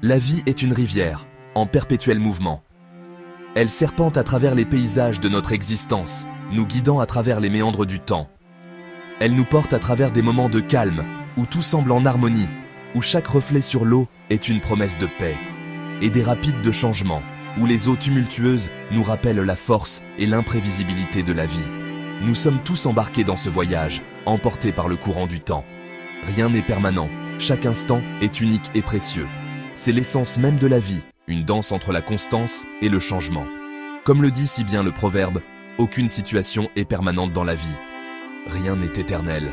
La vie est une rivière, en perpétuel mouvement. Elle serpente à travers les paysages de notre existence, nous guidant à travers les méandres du temps. Elle nous porte à travers des moments de calme, où tout semble en harmonie, où chaque reflet sur l'eau est une promesse de paix, et des rapides de changement, où les eaux tumultueuses nous rappellent la force et l'imprévisibilité de la vie. Nous sommes tous embarqués dans ce voyage, emportés par le courant du temps. Rien n'est permanent, chaque instant est unique et précieux. C'est l'essence même de la vie, une danse entre la constance et le changement. Comme le dit si bien le proverbe, aucune situation est permanente dans la vie. Rien n'est éternel.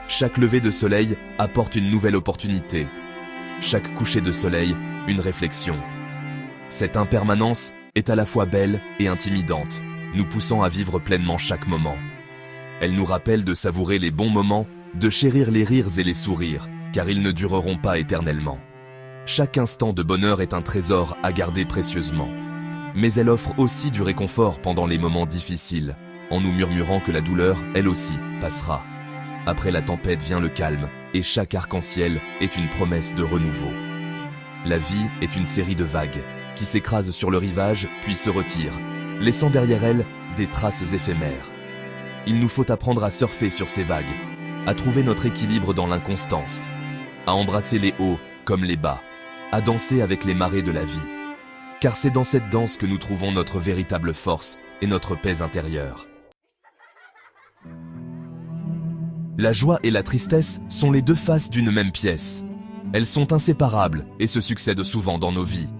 Chaque lever de soleil apporte une nouvelle opportunité. Chaque coucher de soleil, une réflexion. Cette impermanence est à la fois belle et intimidante, nous poussant à vivre pleinement chaque moment. Elle nous rappelle de savourer les bons moments, de chérir les rires et les sourires, car ils ne dureront pas éternellement. Chaque instant de bonheur est un trésor à garder précieusement. Mais elle offre aussi du réconfort pendant les moments difficiles, en nous murmurant que la douleur, elle aussi, passera. Après la tempête vient le calme, et chaque arc-en-ciel est une promesse de renouveau. La vie est une série de vagues, qui s'écrasent sur le rivage puis se retirent, laissant derrière elles des traces éphémères. Il nous faut apprendre à surfer sur ces vagues, à trouver notre équilibre dans l'inconstance, à embrasser les hauts comme les bas, à danser avec les marées de la vie. Car c'est dans cette danse que nous trouvons notre véritable force et notre paix intérieure. La joie et la tristesse sont les deux faces d'une même pièce. Elles sont inséparables et se succèdent souvent dans nos vies.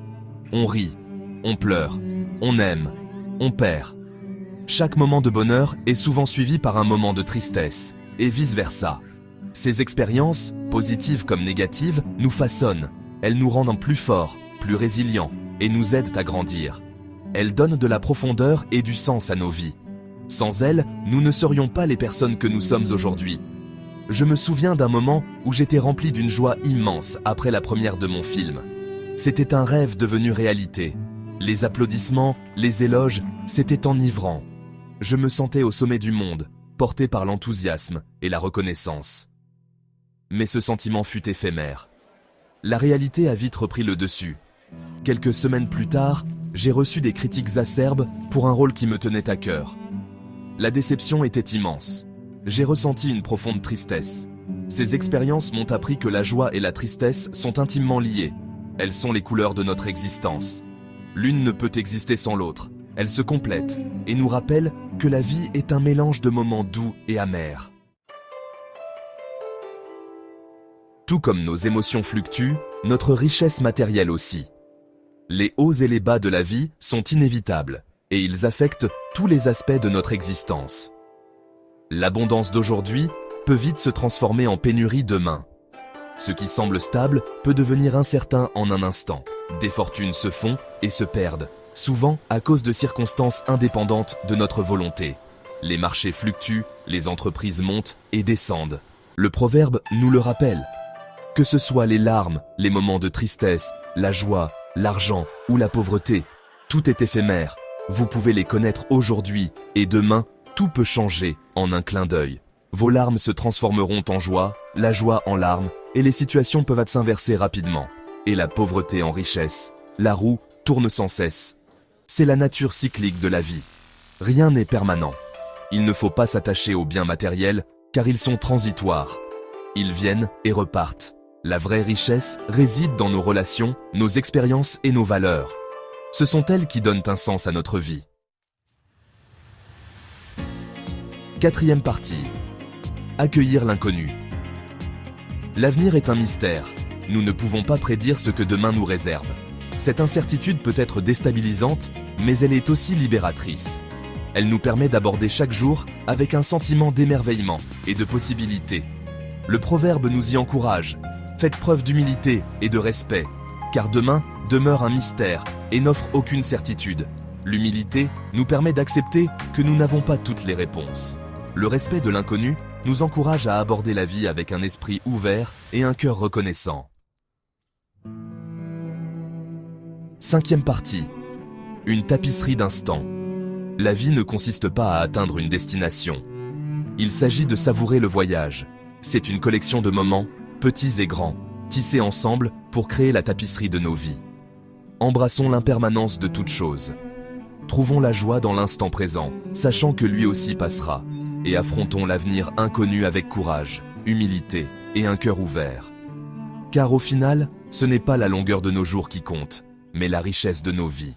On rit, on pleure, on aime, on perd. Chaque moment de bonheur est souvent suivi par un moment de tristesse, et vice-versa. Ces expériences, positives comme négatives, nous façonnent. Elles nous rendent plus forts, plus résilients, et nous aident à grandir. Elles donnent de la profondeur et du sens à nos vies. Sans elles, nous ne serions pas les personnes que nous sommes aujourd'hui. Je me souviens d'un moment où j'étais rempli d'une joie immense après la première de mon film. C'était un rêve devenu réalité. Les applaudissements, les éloges, c'était enivrant. Je me sentais au sommet du monde, porté par l'enthousiasme et la reconnaissance. Mais ce sentiment fut éphémère. La réalité a vite repris le dessus. Quelques semaines plus tard, j'ai reçu des critiques acerbes pour un rôle qui me tenait à cœur. La déception était immense. J'ai ressenti une profonde tristesse. Ces expériences m'ont appris que la joie et la tristesse sont intimement liées. Elles sont les couleurs de notre existence. L'une ne peut exister sans l'autre. Elles se complètent et nous rappellent que la vie est un mélange de moments doux et amers. Tout comme nos émotions fluctuent, notre richesse matérielle aussi. Les hauts et les bas de la vie sont inévitables et ils affectent tous les aspects de notre existence. L'abondance d'aujourd'hui peut vite se transformer en pénurie demain. Ce qui semble stable peut devenir incertain en un instant. Des fortunes se font et se perdent, souvent à cause de circonstances indépendantes de notre volonté. Les marchés fluctuent, les entreprises montent et descendent. Le proverbe nous le rappelle. Que ce soit les larmes, les moments de tristesse, la joie, l'argent ou la pauvreté, tout est éphémère. Vous pouvez les connaître aujourd'hui et demain, tout peut changer en un clin d'œil. Vos larmes se transformeront en joie, la joie en larmes, et les situations peuvent s'inverser rapidement. Et la pauvreté en richesse. La roue tourne sans cesse. C'est la nature cyclique de la vie. Rien n'est permanent. Il ne faut pas s'attacher aux biens matériels, car ils sont transitoires. Ils viennent et repartent. La vraie richesse réside dans nos relations, nos expériences et nos valeurs. Ce sont elles qui donnent un sens à notre vie. Quatrième partie. Accueillir l'inconnu. L'avenir est un mystère. Nous ne pouvons pas prédire ce que demain nous réserve. Cette incertitude peut être déstabilisante, mais elle est aussi libératrice. Elle nous permet d'aborder chaque jour avec un sentiment d'émerveillement et de possibilité. Le proverbe nous y encourage. Faites preuve d'humilité et de respect, car demain demeure un mystère et n'offre aucune certitude. L'humilité nous permet d'accepter que nous n'avons pas toutes les réponses. Le respect de l'inconnu nous encourage à aborder la vie avec un esprit ouvert et un cœur reconnaissant. Cinquième partie. Une tapisserie d'instants. La vie ne consiste pas à atteindre une destination. Il s'agit de savourer le voyage. C'est une collection de moments, petits et grands, tissés ensemble pour créer la tapisserie de nos vies. Embrassons l'impermanence de toute chose. Trouvons la joie dans l'instant présent, sachant que lui aussi passera, et affrontons l'avenir inconnu avec courage, humilité et un cœur ouvert. Car au final, ce n'est pas la longueur de nos jours qui compte, mais la richesse de nos vies.